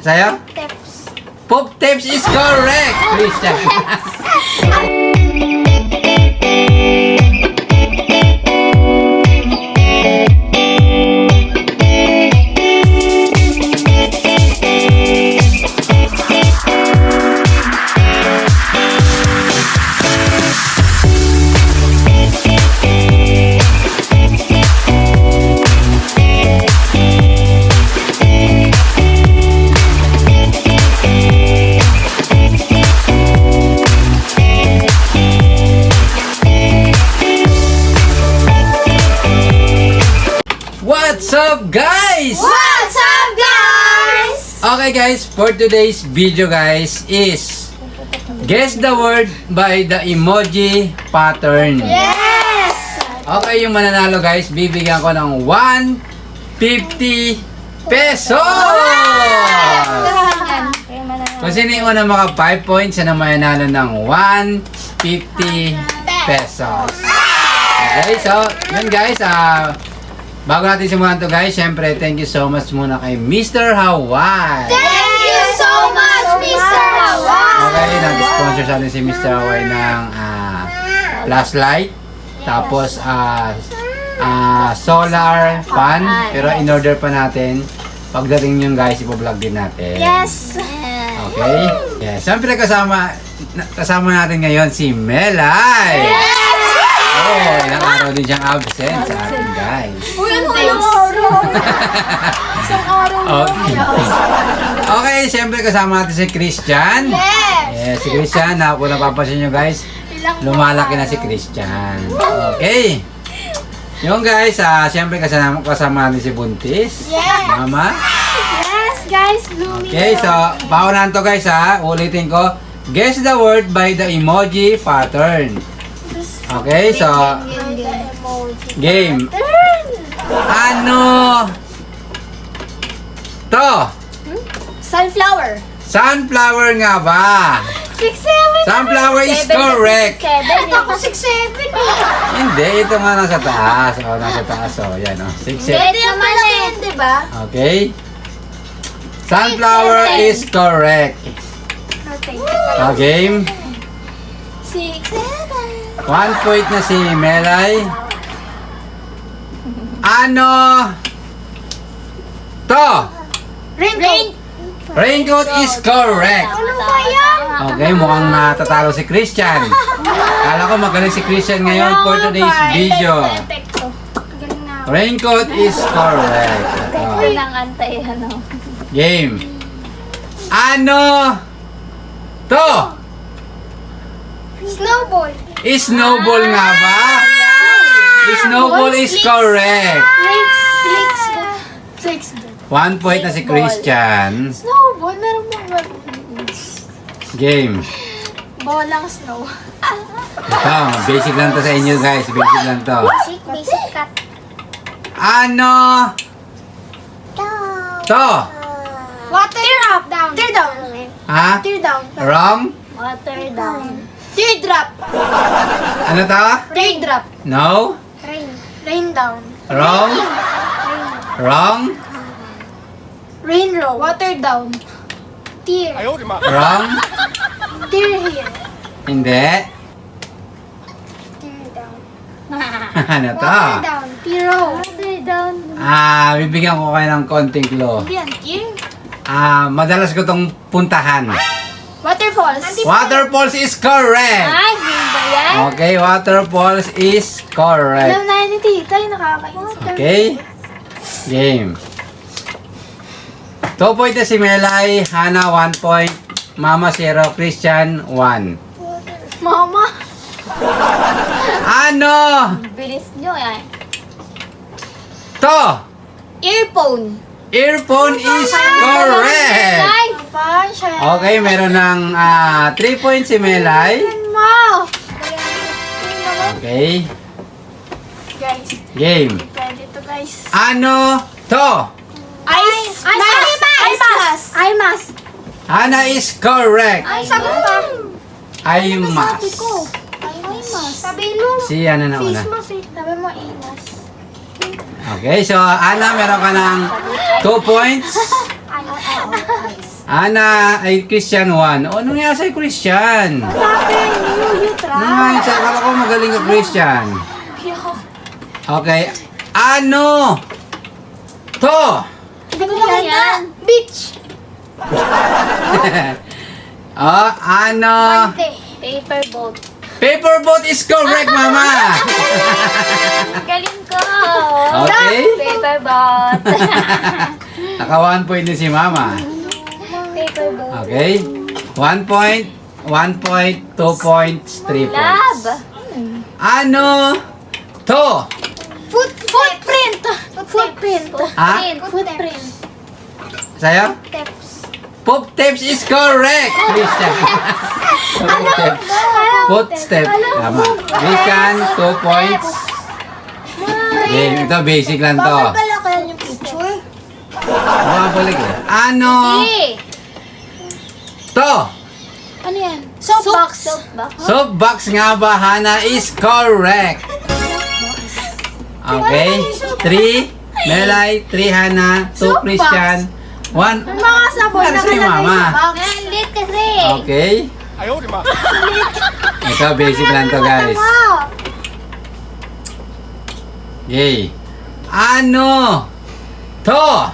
Sa'yo? Tips. Poop tips is correct, Christian. What's up, guys? What's up, guys? Okay, guys, for today's video, guys, is guess the word by the emoji pattern. Yes! Okay, yung mananalo, guys, bibigyan ko ng 150 pesos! Kung sino yung unang maka 5 points, siya na mananalo ng 150 pesos. Okay, so, yun, guys, bago natin simulan to, guys, syempre, thank you so much muna kay Mr. Hawaii. Thank you so much, Mr. Hawaii! Okay, nag-sponsor sa atin si Mr. Hawaii ng flashlight, tapos solar fan, pero in-order pa natin. Pagdating nyo, guys, ipo-vlog din natin. Yes! Okay? Yes. Siyempre, kasama natin ngayon si Melay. Oh, ilang araw din siyang absent sa atin, guys. Uy, ano ilang araw? Isang araw Okay. Okay, siyempre kasama natin si Christian. Yes! Yes, si Christian. Kung napapansin nyo, guys, lumalaki na si Christian. Okay. Yung, guys, siyempre kasama natin si Buntis. Yes! Mama. Yes, guys! Blooming. Okay, so, paunahan to, guys, ulitin ko. Guess the word by the emoji pattern. Okay, so, game. Ano to? Sunflower. Sunflower nga ba? 6'7". Sunflower is correct. Ito ako 6'7". Hindi, ito nga nasa taas. O, nasa taas. O, yan o. 6'7". Pwede yung malaki yun, diba? Okay. Sunflower is correct. Okay. O, game. 6'7". 1 point na si Melay. Ano to? Raincoat. Raincoat is correct. Ano ba yan? Okay, mukhang natatalo si Christian. Kala ko magaling si Christian ngayon for today's video. Galing na ako. Raincoat is correct. Ito lang antay, ano. Game. Ano to? Snowball. Snowball nga ba? Snowball is correct. Six. 1 point na si Christian. Snowball? Meron mo ba? Game. Bolang snow. Ito, basic lang to sa inyo, guys. Basic lang to. Basic cut. Ano to? Water. Tear up. Down. Tear down. Ha? Tear down. Wrong? Water down. Teardrop. Ano to? Teardrop. No? Rain. Rain down. Wrong? Wrong? Rain row. Water down. Tear. Wrong? Tear here. Hindi. Tear down. Ano to? Water down. Tear row. Water down. Bibigyan ko kayo ng konting clue. Yan. Tear. Madalas ko tong puntahan. Waterfalls. Waterfalls is correct. Ay, yun ba yan? Okay, waterfalls is correct. Alam na ni tita, yung nakakainis. Okay? Game. 2 point na si Melay, Hana 1 point, Mama 0, Christian 1. Mama. Ano Bilis nyo yan. to? Earphone. Earphone is correct. Ay, pa siya. Okay, meron ng 3 points si Melay. Mo. Okay, Guys, game. pwede to guys. Ano to? Ice mask. Eye mask. Hana is correct. Ay, sagot pa. Ay Sabi mas. ko. Eye mask. Sabi mo. Si Ana na una. Face mask eh. Sabi mo, eye mask. Okay, so Ana, meron ka ng 2 points. Eyes. Ana ay Christian 1. O, anong nangyari sa'yo, Christian? Bakit? You try. Ano nga yun? Akala ko magaling ka, Christian. Okay. Ano? To! Hindi ko yan. Beach. Oh, ano? Paper boat. Paper boat is correct, Mama! Galing ko. Okay. Paper boat. Naka 1 point din si Mama. Paper boat. Okay. 1 point, 1 point, 2 points, 3 points. Lab. Ano? To! Footprint. Footprint. Ha? Footprint. Sa'yo? Steps. Poop tips is correct! Christian. Footsteps. Footstep. Tama. Christian, 2 points. Okay, ito basic lang to. Bakit pala kaya yung picture? Bumabalik eh. Ano? E. To! Ano yan? Soapbox. Soapbox. Soapbox nga ba, Hana, is correct. Okay. 3, Melay, 3, Hana, 2, Christian, 1. Mga sabon Ano na sa'yo, kalagay Mama? sa box. Nalit kasi. Okay. Ito, basic lang to, guys. Yay. Ano? To!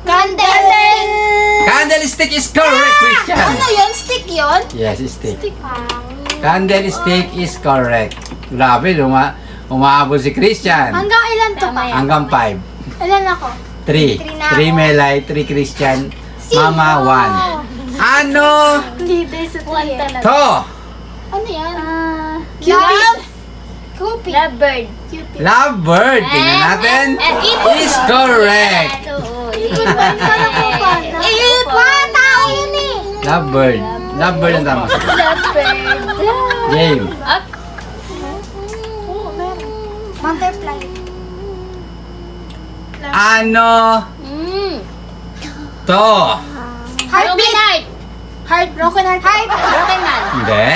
Candle. Candlestick is correct, Christian. Ano yun? Stick yun? Yes, stick. Candlestick is correct. Grabe, umaabot si Christian. Hanggang ilan to Tama pa? yan. Hanggang 5. Ilan ako? 3. 3 Melay, 3 Christian, Mama 1. Ano? Leader sa One talaga. To! Ano yan? Love. Cupid. Lovebird. Lovebird. Tingnan natin. Is correct. Tao yun eh. Lovebird. Lovebird ang tama. Lovebird. Game. Up. Oo, meron. Butterfly. Ano? To! Broken heart. Broken heart. Broken man. Hindi.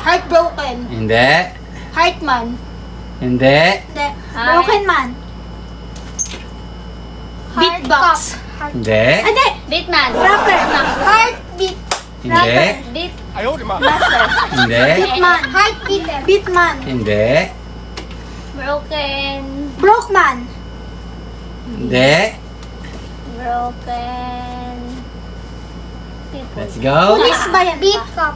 Heartbroken. Hindi. Heartman. Hindi. Hindi. Broken man. Beatbox. Hindi. Hindi. Beatman. Rapper. Heartbeat. Hindi. Beat. Master. Hindi. Beatman. Heartbeat. Beatman. Hindi. Broken. Brokeman. Hindi. Broken. Let's go. Police ba yan? Beat cop.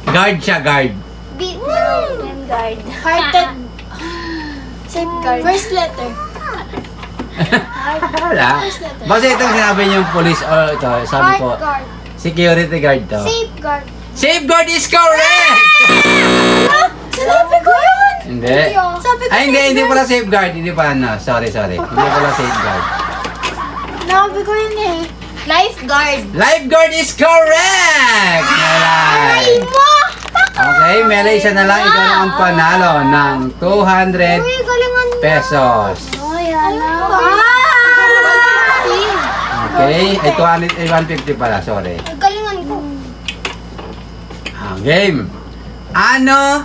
Guard siya, guard. Beat. Broken guard. Hearted. Safeguard. First letter. Wala. Basta itong sinabi niyong police or ito, sabi ko, Heart guard. security guard to. Safeguard. Safeguard is correct! Sinabi ko yun! Hindi. Sabi ko Ay, hindi safeguard. pala safeguard. Hindi pala, no. Sorry. Hindi pala safeguard. Sinabi ko yun eh. Lifeguard. Lifeguard is correct! Melay. mo! Okay, Melay, isa na lang. Ikaw na ang panalo ng 200 Uy, galingan mo. pesos. Uy, ano? Okay, ay 150 pala. Sorry. Galingan ko. Game. Ano?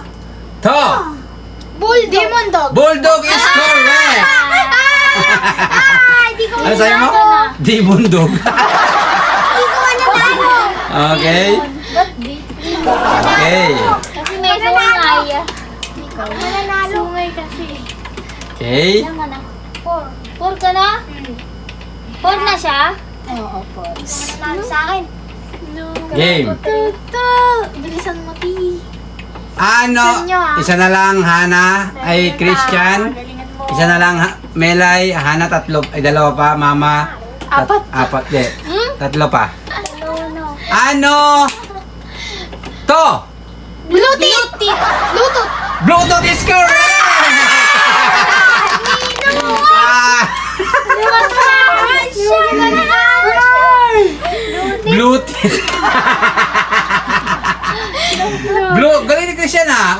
To! Bulldog. Demon dog. Bulldog is correct! Di ko Ano sa'yo mo? Di bundog. Okay. Okay. Kasi may sungay. Mananalo. Sungay kasi. Okay. Ilan ka na? 4. 4 ka na? 4 na siya? Oo, po. Mananalo sa akin. No. Game. Tutu. Bilisan mo, P. Ano? Isa na lang, Hana. Ay, Christian. Galingan mo. Isa na lang, Melay. Hana, 3. Ay, 2 pa. Mama. 4. Di. 3 pa. Ano? To! Bluetooth. Bluetooth. Bluetooth is correct! Ah, Bluetooth. Galing ni Christian ha.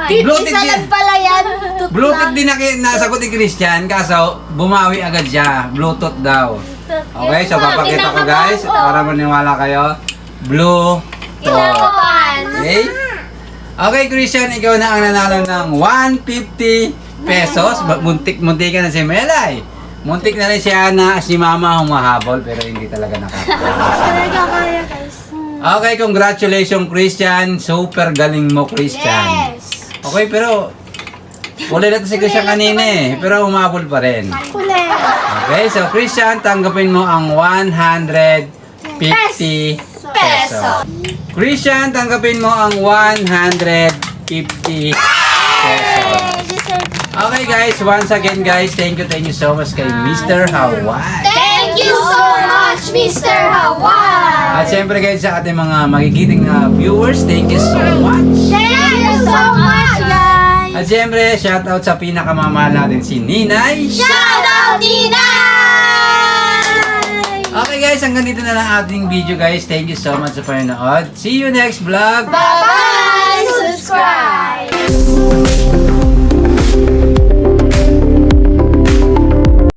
Bluetooth Isa din. lang pala yan. Bluetooth din nasagot ni Christian kaso bumawi agad siya. Bluetooth daw. Okay, so papakita ko guys para maniwala kayo. Bluetooth. Okay? Okay, Christian, ikaw na ang nanalo ng 150 pesos. Muntik ka na si Melay. Muntik na rin si Ana, si Mama humahabol pero hindi talaga nakakatawa. Talaga ka. Okay, congratulations Christian. Super galing mo Christian. Yes. Okay, pero huli na to si Christian kanina eh. Pero umabol pa rin. Huli. Okay, so Christian, tanggapin mo ang 150 pesos. Christian, tanggapin mo ang 150 pesos. Okay guys, once again guys, thank you so much kay Mr. Hawaii. Thank you so much, Mr. Hawaii. At syempre guys sa ating mga magigiting na viewers, thank you so much. Thank you so much, guys. At syempre, shoutout sa pinakamamahal natin si Ninay. Shout out, Ninay! Okay guys, hanggang dito na lang ating video guys. Thank you so much sa panonood. See you next vlog. Bye-bye! Subscribe!